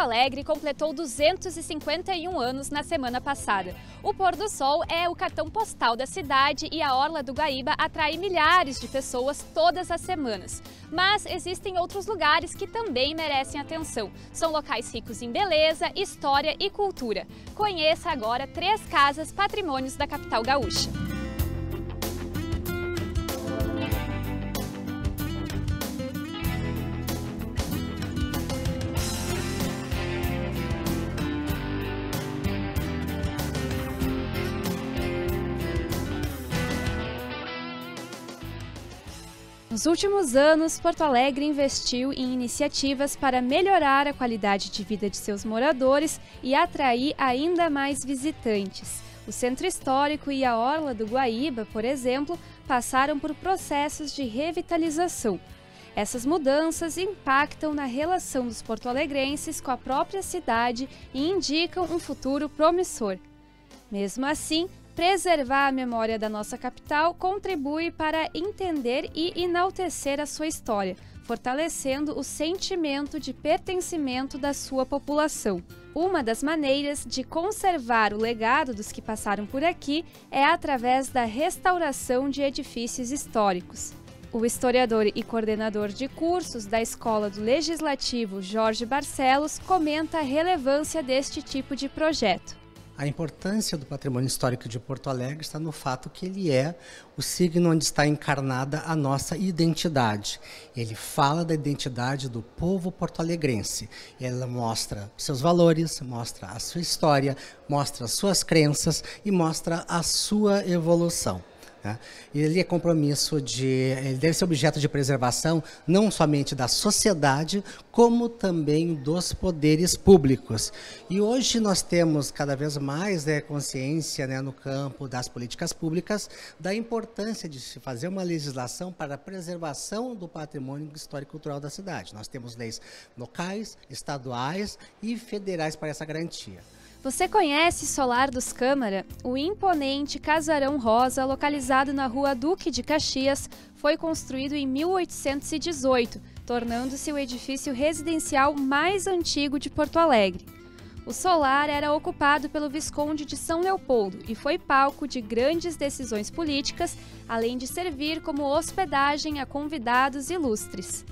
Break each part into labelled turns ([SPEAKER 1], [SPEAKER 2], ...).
[SPEAKER 1] Alegre completou 251 anos na semana passada. O pôr do sol é o cartão postal da cidade e a Orla do Guaíba atrai milhares de pessoas todas as semanas. Mas existem outros lugares que também merecem atenção. São locais ricos em beleza, história e cultura. Conheça agora 3 casas patrimônios da capital gaúcha. Nos últimos anos, Porto Alegre investiu em iniciativas para melhorar a qualidade de vida de seus moradores e atrair ainda mais visitantes. O Centro Histórico e a Orla do Guaíba, por exemplo, passaram por processos de revitalização. Essas mudanças impactam na relação dos porto-alegrenses com a própria cidade e indicam um futuro promissor. Mesmo assim, preservar a memória da nossa capital contribui para entender e enaltecer a sua história, fortalecendo o sentimento de pertencimento da sua população. Uma das maneiras de conservar o legado dos que passaram por aqui é através da restauração de edifícios históricos. O historiador e coordenador de cursos da Escola do Legislativo, Jorge Barcelos, comenta a relevância deste tipo de projeto.
[SPEAKER 2] A importância do patrimônio histórico de Porto Alegre está no fato que ele é o signo onde está encarnada a nossa identidade. Ele fala da identidade do povo porto-alegrense. Ele mostra seus valores, mostra a sua história, mostra as suas crenças e mostra a sua evolução. Ele é compromisso ele deve ser objeto de preservação não somente da sociedade, como também dos poderes públicos. E hoje nós temos cada vez mais consciência no campo das políticas públicas da importância de se fazer uma legislação para a preservação do patrimônio histórico-cultural da cidade. Nós temos leis locais, estaduais e federais para essa garantia.
[SPEAKER 1] Você conhece Solar dos Câmara? O imponente casarão rosa, localizado na rua Duque de Caxias, foi construído em 1818, tornando-se o edifício residencial mais antigo de Porto Alegre. O solar era ocupado pelo Visconde de São Leopoldo e foi palco de grandes decisões políticas, além de servir como hospedagem a convidados ilustres.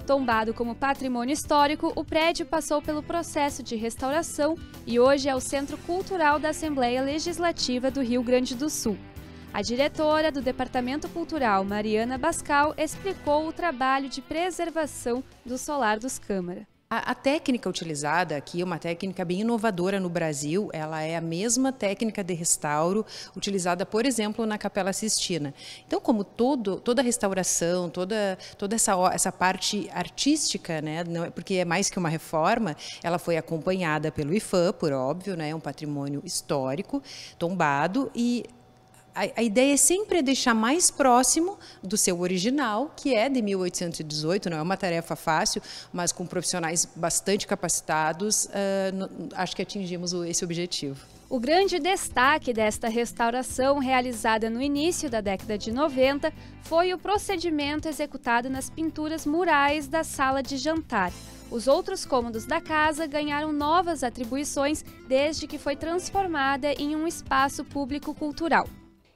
[SPEAKER 1] Tombado como patrimônio histórico, o prédio passou pelo processo de restauração e hoje é o Centro Cultural da Assembleia Legislativa do Rio Grande do Sul. A diretora do Departamento Cultural, Mariana Bascal, explicou o trabalho de preservação do Solar dos Câmara.
[SPEAKER 3] A técnica utilizada aqui é uma técnica bem inovadora no Brasil, ela é a mesma técnica de restauro utilizada, por exemplo, na Capela Sistina. Então, como toda restauração, toda essa parte artística, porque é mais que uma reforma, ela foi acompanhada pelo IPHAN, por óbvio, é um patrimônio histórico, tombado, e a ideia é sempre deixar mais próximo do seu original, que é de 1818, não é uma tarefa fácil, mas com profissionais bastante capacitados, acho que atingimos esse objetivo.
[SPEAKER 1] O grande destaque desta restauração, realizada no início da década de 90, foi o procedimento executado nas pinturas murais da sala de jantar. Os outros cômodos da casa ganharam novas atribuições desde que foi transformada em um espaço público-cultural.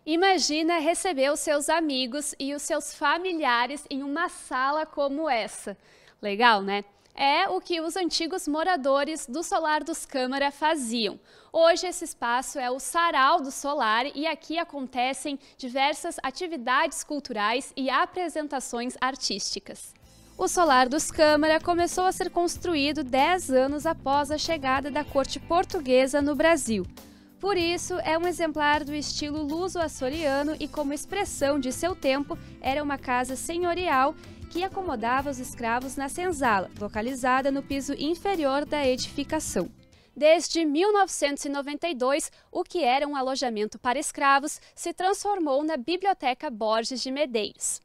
[SPEAKER 1] Imagina receber os seus amigos e os seus familiares em uma sala como essa. Legal, né? É o que os antigos moradores do Solar dos Câmara faziam. Hoje esse espaço é o Sarau do Solar e aqui acontecem diversas atividades culturais e apresentações artísticas. O Solar dos Câmara começou a ser construído 10 anos após a chegada da corte portuguesa no Brasil. Por isso, é um exemplar do estilo luso-açoriano e, como expressão de seu tempo, era uma casa senhorial que acomodava os escravos na senzala, localizada no piso inferior da edificação. Desde 1992, o que era um alojamento para escravos se transformou na Biblioteca Borges de Medeiros.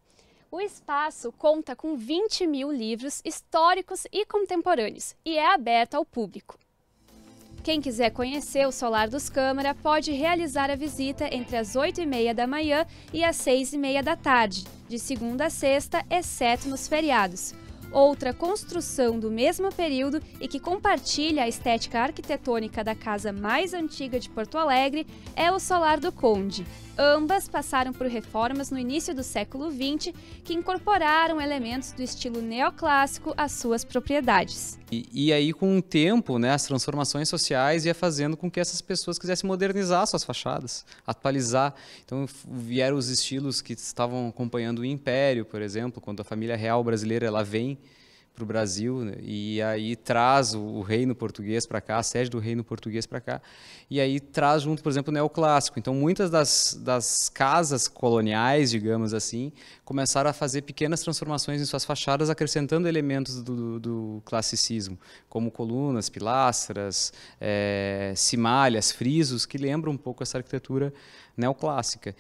[SPEAKER 1] O espaço conta com 20 mil livros históricos e contemporâneos e é aberto ao público. Quem quiser conhecer o Solar dos Câmara pode realizar a visita entre as 8h30 da manhã e as 6h30 da tarde, de segunda a sexta, exceto nos feriados. Outra construção do mesmo período e que compartilha a estética arquitetônica da casa mais antiga de Porto Alegre é o Solar do Conde. Ambas passaram por reformas no início do século XX que incorporaram elementos do estilo neoclássico às suas propriedades.
[SPEAKER 4] E aí, com o tempo, né, as transformações sociais ia fazendo com que essas pessoas quisessem modernizar suas fachadas, atualizar. Então, vieram os estilos que estavam acompanhando o Império, por exemplo, quando a família real brasileira ela vem para o Brasil, né, e aí traz o reino português para cá, a sede do reino português para cá, e aí traz junto, por exemplo, o neoclássico. Então, muitas das casas coloniais, digamos assim, começaram a fazer pequenas transformações em suas fachadas, acrescentando elementos do classicismo, como colunas, pilastras, cimalhas, frisos, que lembram um pouco essa arquitetura neoclássica.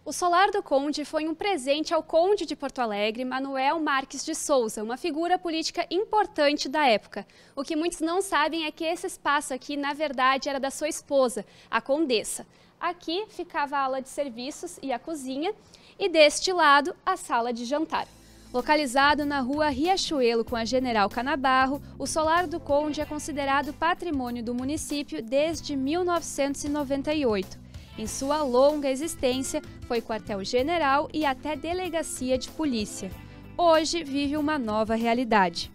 [SPEAKER 1] O Solar do Conde foi um presente ao Conde de Porto Alegre, Manuel Marques de Souza, uma figura política importante da época. O que muitos não sabem é que esse espaço aqui, na verdade, era da sua esposa, a Condessa. Aqui ficava a ala de serviços e a cozinha, e deste lado, a sala de jantar. Localizado na rua Riachuelo com a General Canabarro, o Solar do Conde é considerado patrimônio do município desde 1998. Em sua longa existência, foi quartel-general e até delegacia de polícia. Hoje vive uma nova realidade.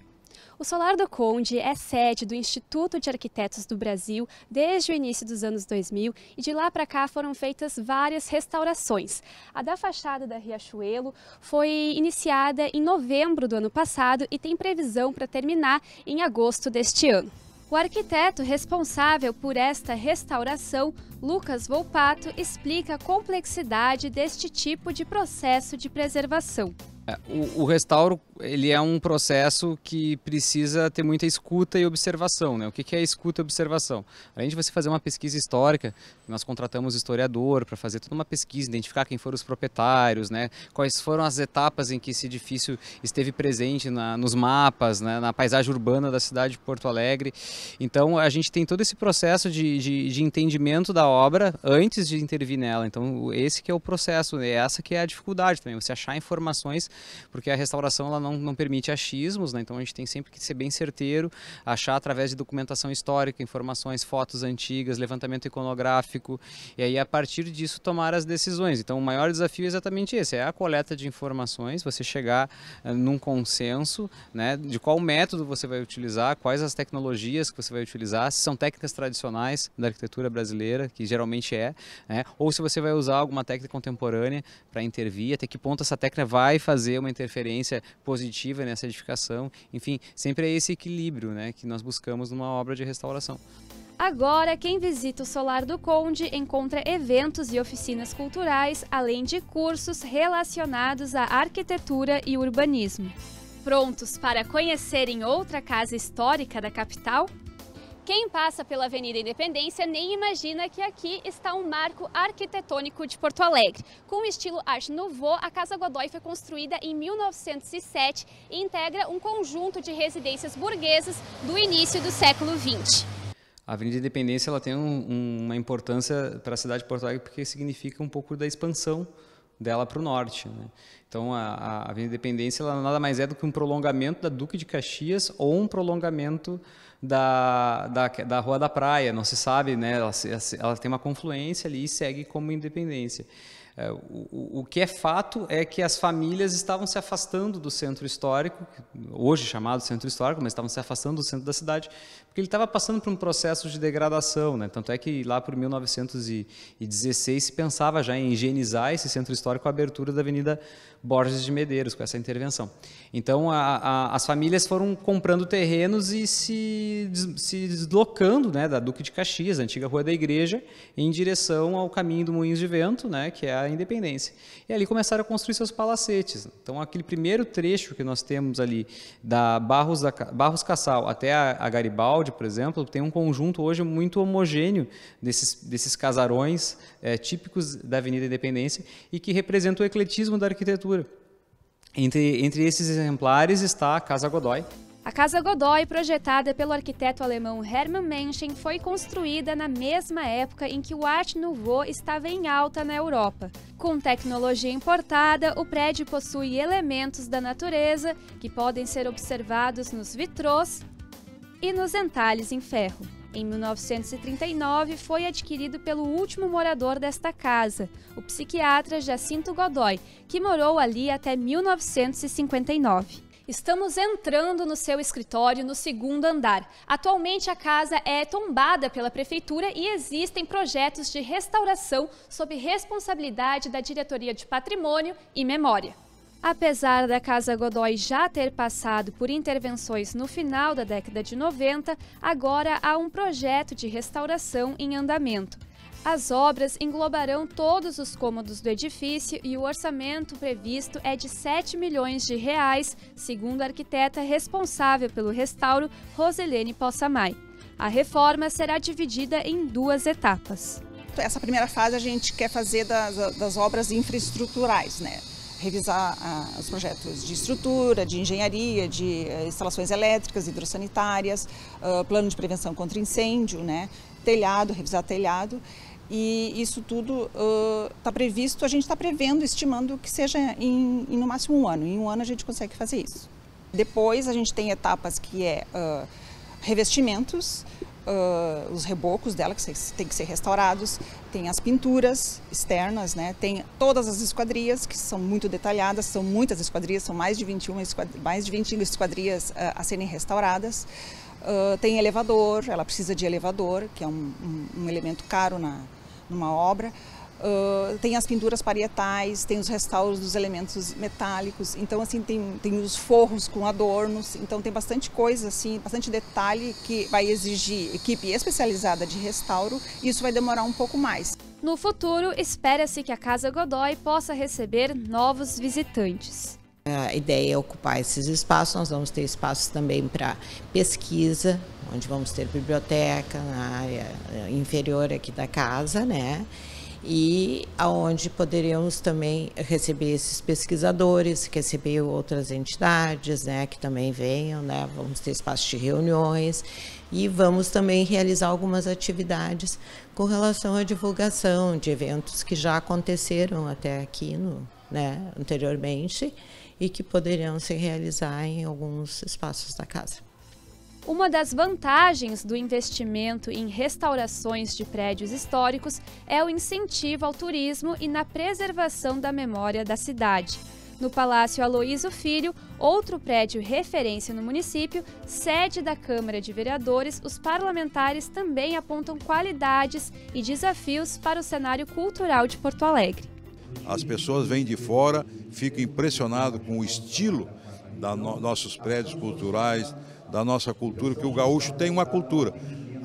[SPEAKER 1] O Solar do Conde é sede do Instituto de Arquitetos do Brasil desde o início dos anos 2000 e de lá para cá foram feitas várias restaurações. A da fachada da Riachuelo foi iniciada em novembro do ano passado e tem previsão para terminar em agosto deste ano. O arquiteto responsável por esta restauração, Lucas Volpato, explica a complexidade deste tipo de processo de preservação.
[SPEAKER 4] O restauro ele é um processo que precisa ter muita escuta e observação, né? O que é escuta e observação? Além de você fazer uma pesquisa histórica, nós contratamos historiador para fazer toda uma pesquisa, identificar quem foram os proprietários, né? Quais foram as etapas em que esse edifício esteve presente nos mapas, né? Na paisagem urbana da cidade de Porto Alegre. Então a gente tem todo esse processo de entendimento da obra antes de intervir nela. Então esse que é o processo, né? Essa que é a dificuldade também, você achar informações, porque a restauração ela não permite achismos, né? Então a gente tem sempre que ser bem certeiro, achar através de documentação histórica, informações, fotos antigas, levantamento iconográfico, e aí a partir disso tomar as decisões. Então o maior desafio é exatamente esse, é a coleta de informações, você chegar num consenso, né, de qual método você vai utilizar, quais as tecnologias que você vai utilizar, se são técnicas tradicionais da arquitetura brasileira, que geralmente né, ou se você vai usar alguma técnica contemporânea para intervir, até que ponto essa técnica vai fazer uma interferência positiva nessa edificação. Enfim, sempre é esse equilíbrio, né, que nós buscamos numa obra de restauração.
[SPEAKER 1] Agora, quem visita o Solar do Conde encontra eventos e oficinas culturais, além de cursos relacionados à arquitetura e urbanismo. Prontos para conhecerem outra casa histórica da capital? Quem passa pela Avenida Independência nem imagina que aqui está um marco arquitetônico de Porto Alegre. Com o estilo Art Nouveau, a Casa Godoy foi construída em 1907 e integra um conjunto de residências burguesas do início do século XX.
[SPEAKER 4] A Avenida Independência ela tem uma importância para a cidade de Porto Alegre porque significa um pouco da expansão dela para o norte, né? Então a Avenida Independência ela nada mais é do que um prolongamento da Duque de Caxias ou um prolongamento da Rua da Praia, não se sabe, né? Ela tem uma confluência ali e segue como Independência. O que é fato é que as famílias estavam se afastando do centro histórico, hoje chamado centro histórico, mas estavam se afastando do centro da cidade, porque ele estava passando por um processo de degradação, né? Tanto é que lá por 1916 se pensava já em higienizar esse centro histórico com a abertura da Avenida Borges de Medeiros, com essa intervenção. Então as famílias foram comprando terrenos e se deslocando, né, da Duque de Caxias, a antiga Rua da Igreja, em direção ao caminho do Moinhos de Vento, né, que é a Independência. E ali começaram a construir seus palacetes. Então aquele primeiro trecho que nós temos ali, da Barros Cassal até a Garibaldi, por exemplo, tem um conjunto hoje muito homogêneo desses casarões típicos da Avenida Independência e que representam o ecletismo da arquitetura. Entre esses exemplares está a Casa Godoy.
[SPEAKER 1] A Casa Godoy, projetada pelo arquiteto alemão Hermann Menschen, foi construída na mesma época em que o Art Nouveau estava em alta na Europa. Com tecnologia importada, o prédio possui elementos da natureza que podem ser observados nos vitrôs e nos entalhes em ferro. Em 1939, foi adquirido pelo último morador desta casa, o psiquiatra Jacinto Godoy, que morou ali até 1959. Estamos entrando no seu escritório no segundo andar. Atualmente a casa é tombada pela prefeitura e existem projetos de restauração sob responsabilidade da Diretoria de Patrimônio e Memória. Apesar da Casa Godoy já ter passado por intervenções no final da década de 90, agora há um projeto de restauração em andamento. As obras englobarão todos os cômodos do edifício e o orçamento previsto é de R$ 7 milhões, segundo a arquiteta responsável pelo restauro, Roselene Possamay. A reforma será dividida em 2 etapas.
[SPEAKER 5] Essa primeira fase a gente quer fazer das obras infraestruturais, né? Revisar os projetos de estrutura, de engenharia, de instalações elétricas, hidrossanitárias, plano de prevenção contra incêndio, né? Telhado, revisar telhado. E isso tudo está previsto, a gente está prevendo, estimando que seja em no máximo 1 ano. Em 1 ano a gente consegue fazer isso. Depois a gente tem etapas que é revestimentos, os rebocos dela que tem que ser restaurados, tem as pinturas externas, né? Tem todas as esquadrias que são muito detalhadas, são muitas esquadrias, são mais de 20 esquadrias a serem restauradas. Tem elevador, ela precisa de elevador, que é um elemento caro numa obra. Tem as pinturas parietais, tem os restauros dos elementos metálicos, então assim tem os forros com adornos, então tem bastante coisa, assim, bastante detalhe que vai exigir equipe especializada de restauro e isso vai demorar um pouco mais.
[SPEAKER 1] No futuro, espera-se que a Casa Godoy possa receber novos visitantes.
[SPEAKER 6] A ideia é ocupar esses espaços, nós vamos ter espaços também para pesquisa, onde vamos ter biblioteca na área inferior aqui da casa, né? E aonde poderíamos também receber esses pesquisadores, receber outras entidades, né, que também venham, né? Vamos ter espaço de reuniões e vamos também realizar algumas atividades com relação à divulgação de eventos que já aconteceram até aqui anteriormente e que poderiam se realizar em alguns espaços da casa.
[SPEAKER 1] Uma das vantagens do investimento em restaurações de prédios históricos é o incentivo ao turismo e na preservação da memória da cidade. No Palácio Aloísio Filho, outro prédio referência no município, sede da Câmara de Vereadores, os parlamentares também apontam qualidades e desafios para o cenário cultural de Porto Alegre.
[SPEAKER 7] As pessoas vêm de fora, ficam impressionadas com o estilo dos nossos prédios culturais, da nossa cultura, que o gaúcho tem uma cultura.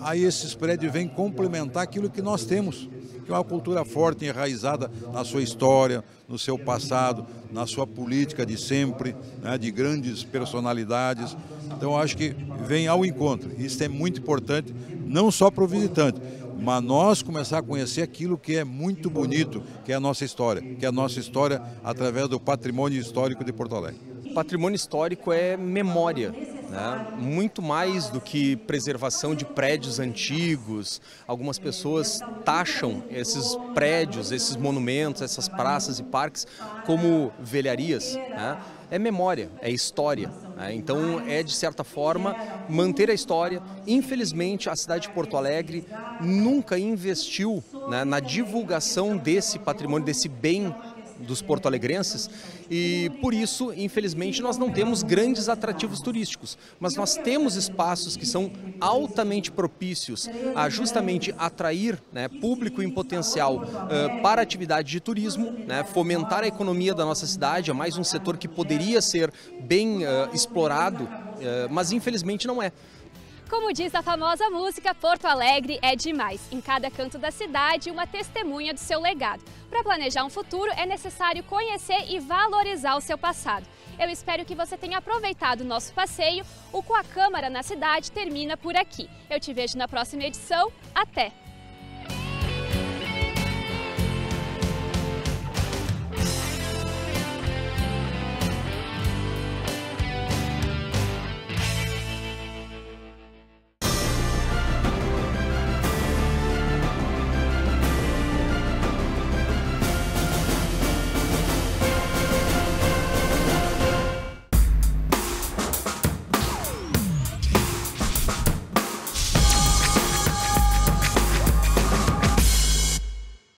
[SPEAKER 7] Aí esses prédios vêm complementar aquilo que nós temos, que é uma cultura forte, enraizada na sua história, no seu passado, na sua política de sempre, né, de grandes personalidades. Então eu acho que vem ao encontro. Isso é muito importante, não só para o visitante, mas nós começar a conhecer aquilo que é muito bonito, que é a nossa história, através do patrimônio histórico de Porto Alegre.
[SPEAKER 8] Patrimônio histórico é memória, né? Muito mais do que preservação de prédios antigos. Algumas pessoas taxam esses prédios, esses monumentos, essas praças e parques como velharias, né? É memória, é história, né? Então é, de certa forma, manter a história. Infelizmente, a cidade de Porto Alegre nunca investiu, né, na divulgação desse patrimônio, desse bem dos porto-alegrenses, e por isso, infelizmente, nós não temos grandes atrativos turísticos, mas nós temos espaços que são altamente propícios a justamente atrair, né, público em potencial para a atividade de turismo, né, fomentar a economia da nossa cidade. É mais um setor que poderia ser bem explorado, mas infelizmente não é.
[SPEAKER 1] Como diz a famosa música, Porto Alegre é demais. Em cada canto da cidade, uma testemunha do seu legado. Para planejar um futuro, é necessário conhecer e valorizar o seu passado. Eu espero que você tenha aproveitado o nosso passeio. O Com a Câmara na Cidade termina por aqui. Eu te vejo na próxima edição. Até!